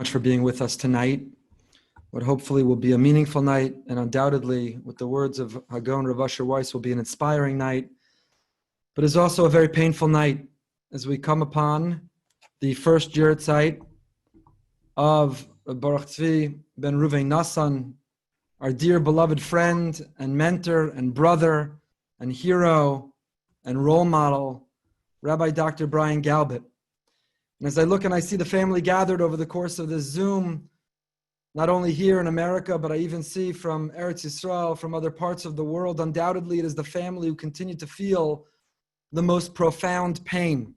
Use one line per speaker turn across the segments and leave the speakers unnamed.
Much for being with us tonight. What hopefully will be a meaningful night, and undoubtedly, with the words of Hagon Rav Asher Weiss, will be an inspiring night, but is also a very painful night as we come upon the first yahtzeit of Baruch Tzvi ben Ruvain Nassan, our dear beloved friend and mentor and brother and hero and role model, Rabbi Dr. Brian Galbut. And as I look and I see the family gathered over the course of this Zoom, not only here in America, but I even see from Eretz Yisrael, from other parts of the world, undoubtedly it is the family who continue to feel the most profound pain.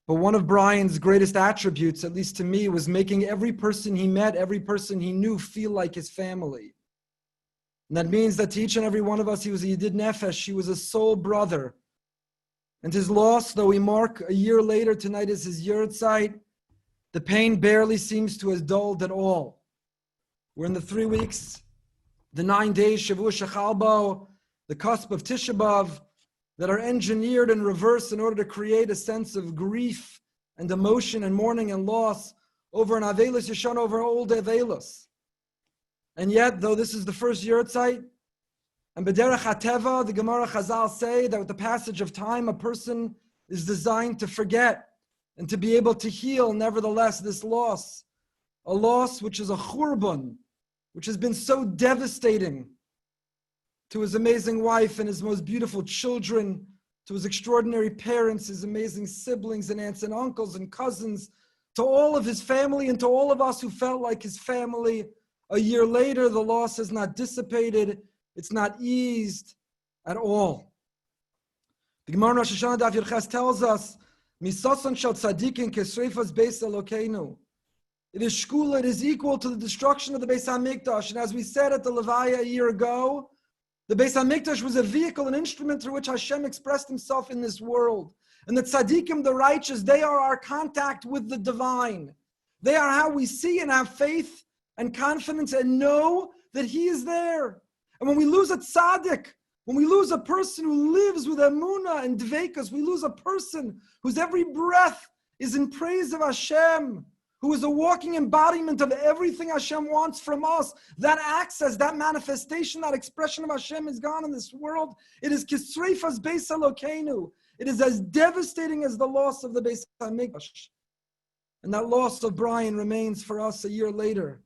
But one of Brian's greatest attributes, at least to me, was making every person he met, every person he knew, feel like his family. And that means that to each and every one of us, he was a Yedid Nefesh, he was a soul brother. And his loss, though we mark a year later, tonight is his yahtzeit, the pain barely seems to have dulled at all. We're in the 3 weeks, the 9 days, Shavua Shechalbo, the cusp of Tisha B'Av, that are engineered in reverse in order to create a sense of grief and emotion and mourning and loss over an Avelis Yeshana, over old Avelis. And yet, though this is the first yahtzeit, and B'derech HaTeva, the Gemara Chazal say that with the passage of time, a person is designed to forget and to be able to heal, nevertheless, this loss. A loss which is a churban, which has been so devastating to his amazing wife and his most beautiful children, to his extraordinary parents, his amazing siblings and aunts and uncles and cousins, to all of his family and to all of us who felt like his family. A year later, the loss has not dissipated. It's not eased at all. The Gemara Rosh Hashanah Daf Yerches tells us, "Misason shel tzadikin kesreifas beis Elokeinu." It is shkula, it is equal to the destruction of the Beis HaMikdash. And as we said at the Levaya a year ago, the Beis HaMikdash was a vehicle, an instrument through which Hashem expressed himself in this world. And the tzadikim, the righteous, they are our contact with the divine. They are how we see and have faith and confidence and know that he is there. And when we lose a tzaddik, when we lose a person who lives with emunah and dveikus, we lose a person whose every breath is in praise of Hashem, who is a walking embodiment of everything Hashem wants from us. That access, that manifestation, that expression of Hashem is gone in this world. It is kisreifas beis Elokeinu. It is as devastating as the loss of the Beis HaMikdash. And that loss of Brian remains for us a year later,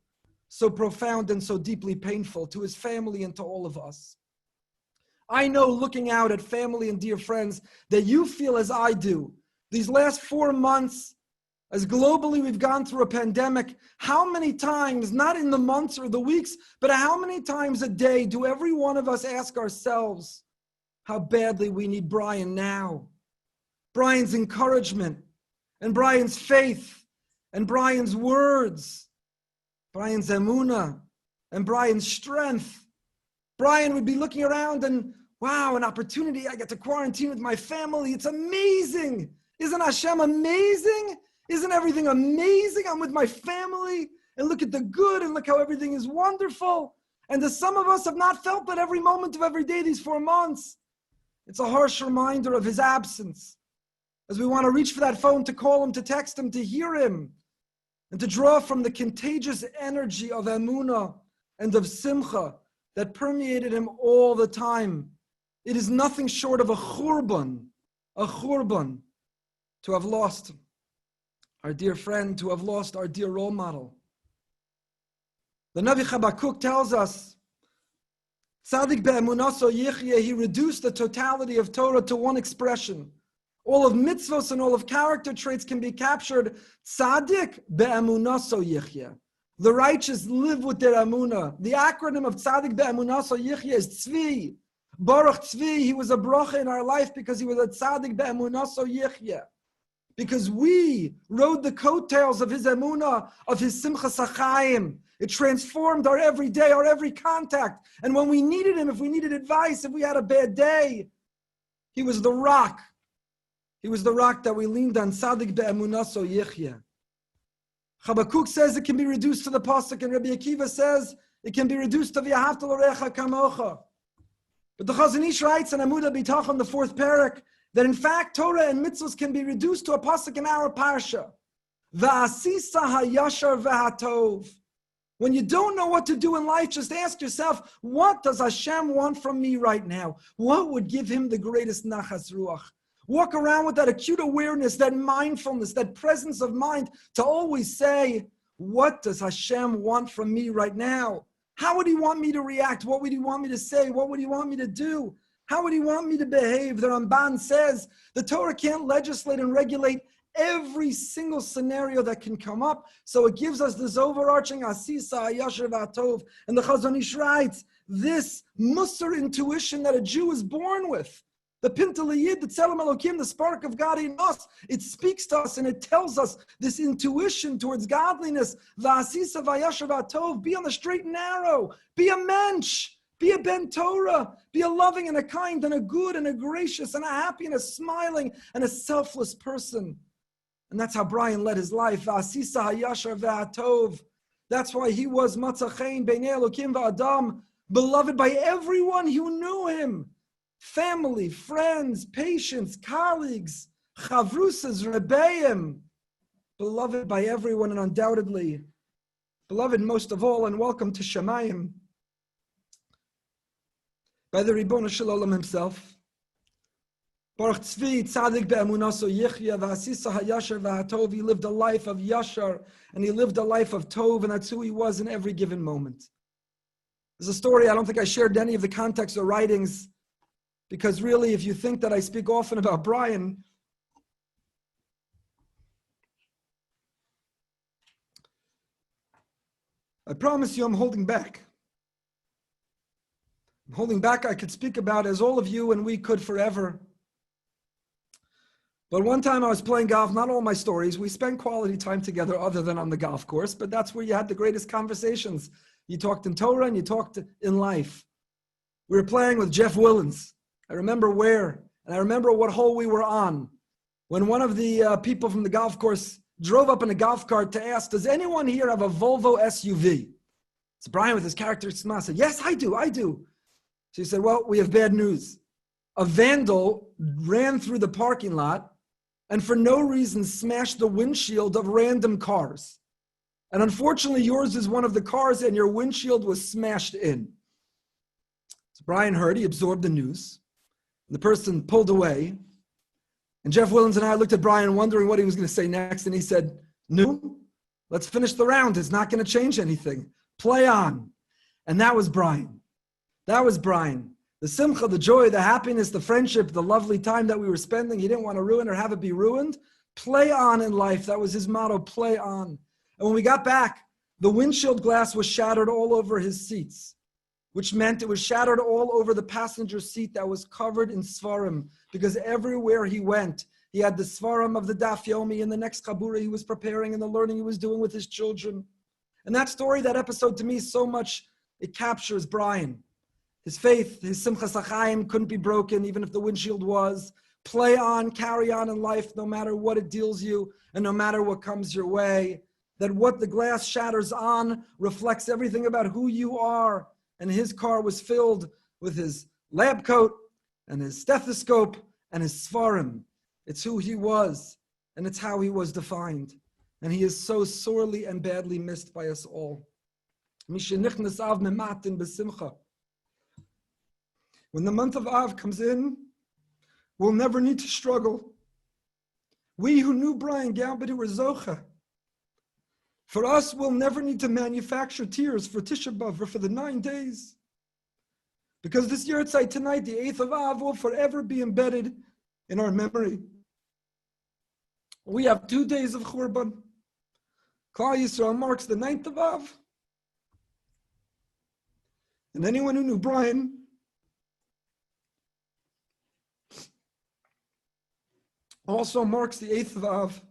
so profound and so deeply painful to his family and to all of us. I know, looking out at family and dear friends, that you feel as I do. These last 4 months, as globally we've gone through a pandemic, how many times, not in the months or the weeks, but how many times a day do every one of us ask ourselves how badly we need Brian now? Brian's encouragement, and Brian's faith, and Brian's words, Brian's emunah, and Brian's strength. Brian would be looking around and, wow, an opportunity, I get to quarantine with my family. It's amazing. Isn't Hashem amazing? Isn't everything amazing? I'm with my family, and look at the good, and look how everything is wonderful. And as some of us have not felt that every moment of every day these 4 months, it's a harsh reminder of his absence. As we want to reach for that phone, to call him, to text him, to hear him, and to draw from the contagious energy of emunah and of simcha that permeated him all the time. It is nothing short of a churban to have lost our dear friend, to have lost our dear role model. The Navi Habakkuk tells us, Tzadik be'emunaso yichye, he reduced the totality of Torah to one expression. All of mitzvos and all of character traits can be captured. Tzadik be'emunaso yichye. The righteous live with their emunah. The acronym of Tzadik be'emunaso yichye is Tzvi. Baruch Tzvi, he was a bracha in our life because he was a Tzadik be'emunaso yichye. Because we rode the coattails of his emunah, of his simchas hachayim. It transformed our every day, our every contact. And when we needed him, if we needed advice, if we had a bad day, he was the rock. He was the rock that we leaned on. Tzadik be'emunaso yichye. Habakkuk says it can be reduced to the pasuk, and Rabbi Akiva says it can be reduced to v'ahavta l'orecha kamocha. But the Chazon Ish writes in Amudah Bitachon, the 4th parak, that in fact Torah and mitzvahs can be reduced to a pasuk in our parsha. V'asisa hayashar v'hatov. When you don't know what to do in life, just ask yourself, what does Hashem want from me right now? What would give him the greatest nachas ruach? Walk around with that acute awareness, that mindfulness, that presence of mind to always say, what does Hashem want from me right now? How would he want me to react? What would he want me to say? What would he want me to do? How would he want me to behave? The Ramban says the Torah can't legislate and regulate every single scenario that can come up. So it gives us this overarching asisa, yasher v'atov. And the Chazon Ish writes, this Musar intuition that a Jew is born with, the Pintel Yid, the Tzelem Elokim, the spark of God in us, it speaks to us and it tells us this intuition towards godliness. V'asisa v'yasher v'atov, be on the straight and narrow, be a mensch, be a ben Torah, be a loving and a kind and a good and a gracious and a happy and a smiling and a selfless person. And that's how Brian led his life. V'asisa hayashar v'atov. That's why he was matzachein b'nei Elokim v'adam, beloved by everyone who knew him. Family, friends, patients, colleagues, chavrusas, rebbeim, beloved by everyone and undoubtedly, beloved most of all, and welcome to Shemayim, by the Ribono Shel Olam himself. Baruch Tzvi, Tzadik be'emunaso yichya, v'asisa hayashar v'hatov. He lived a life of yashar, and he lived a life of tov, and that's who he was in every given moment. There's a story, I don't think I shared any of the context or writings, because really, if you think that I speak often about Brian, I promise you I'm holding back. I'm holding back. I could speak about as all of you and we could forever. But one time I was playing golf, not all my stories, we spent quality time together other than on the golf course, but that's where you had the greatest conversations. You talked in Torah and you talked in life. We were playing with Jeff Willens. I remember where, and I remember what hole we were on, when one of the people from the golf course drove up in a golf cart to ask, does anyone here have a Volvo SUV? So Brian with his characteristic smile said, yes, I do. So he said, well, we have bad news. A vandal ran through the parking lot and for no reason smashed the windshield of random cars. And unfortunately, yours is one of the cars and your windshield was smashed in. So Brian heard, he absorbed the news. The person pulled away. And Jeff Willens and I looked at Brian wondering what he was going to say next. And he said, no, let's finish the round. It's not going to change anything. Play on. And that was Brian. That was Brian. The simcha, the joy, the happiness, the friendship, the lovely time that we were spending. He didn't want to ruin or have it be ruined. Play on in life. That was his motto, play on. And when we got back, the windshield glass was shattered all over his seats, which meant it was shattered all over the passenger seat that was covered in svarim, because everywhere he went, he had the svarim of the Daf Yomi and the next chabura he was preparing and the learning he was doing with his children. And that story, that episode to me so much, it captures Brian. His faith, his simchas achayim couldn't be broken, even if the windshield was. Play on, carry on in life, no matter what it deals you and no matter what comes your way. That what the glass shatters on reflects everything about who you are. And his car was filled with his lab coat and his stethoscope and his svarim. It's who he was, and it's how he was defined. And he is so sorely and badly missed by us all. When the month of Av comes in, we'll never need to struggle. We who knew Brian Galbut were zocha. For us, we'll never need to manufacture tears for Tisha B'Av or for the 9 days. Because this yahtzeit tonight, the 8th of Av, will forever be embedded in our memory. We have 2 days of Churban. Klal Yisrael marks the 9th of Av. And anyone who knew Brian also marks the 8th of Av.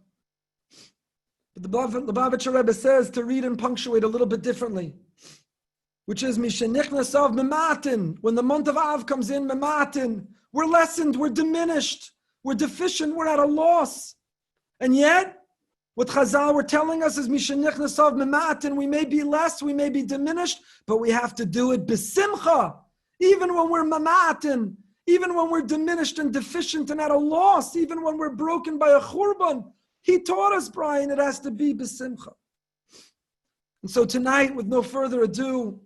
But the Lubavitcher Rebbe says to read and punctuate a little bit differently, which is Mishenichnas Av Mematin. When the month of Av comes in, Mematin, we're lessened, we're diminished, we're deficient, we're at a loss. And yet, what Chazal were telling us is Mishenichnas Av Mematin. We may be less, we may be diminished, but we have to do it b'simcha, even when we're Mematin. Even when we're diminished and deficient and at a loss, even when we're broken by a churban, He taught us, Brian, it has to be b'simcha. And so tonight, with no further ado,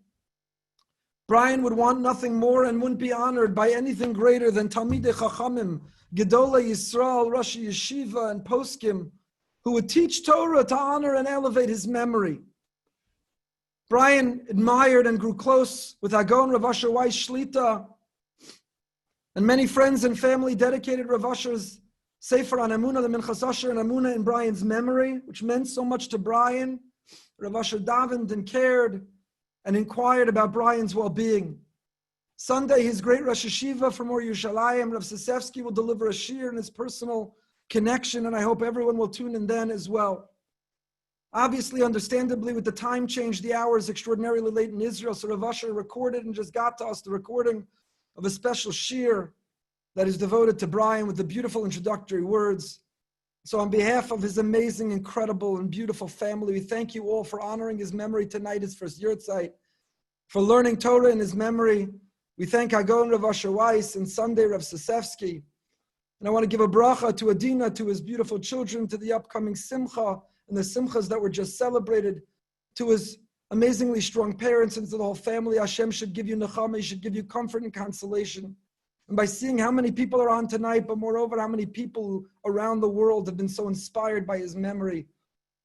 Brian would want nothing more and wouldn't be honored by anything greater than Talmidei Chachamim, Gedolei Yisrael, Rosh Yeshiva, and Poskim, who would teach Torah to honor and elevate his memory. Brian admired and grew close with Hagon Rav Asher Weiss Shlita, and many friends and family dedicated Rav Asher's Sefer on Emunah, the Minchas Asher and Emunah in Brian's memory, which meant so much to Brian. Rav Asher davened and cared and inquired about Brian's well-being. Sunday, his great Rosh Yeshiva from Or Yerushalayim, Rav Sisevsky, will deliver a shir in his personal connection, and I hope everyone will tune in then as well. Obviously, understandably, with the time change, the hour is extraordinarily late in Israel, so Rav Asher recorded and just got to us the recording of a special shir that is devoted to Brian with the beautiful introductory words. So on behalf of his amazing, incredible, and beautiful family, we thank you all for honoring his memory tonight, his first yahtzeit, for learning Torah in his memory. We thank Hagon Rav Asher Weiss and Sunday Rav Sisevsky. And I want to give a bracha to Adina, to his beautiful children, to the upcoming Simcha, and the Simchas that were just celebrated, to his amazingly strong parents, and to the whole family. Hashem should give you nechama, should give you comfort and consolation. And by seeing how many people are on tonight, but moreover, how many people around the world have been so inspired by his memory,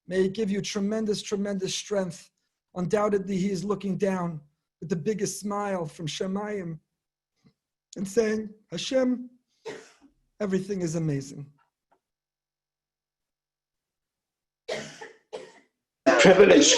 may it give you tremendous, tremendous strength. Undoubtedly, he is looking down with the biggest smile from Shemayim and saying, Hashem, everything is amazing.
Privilege.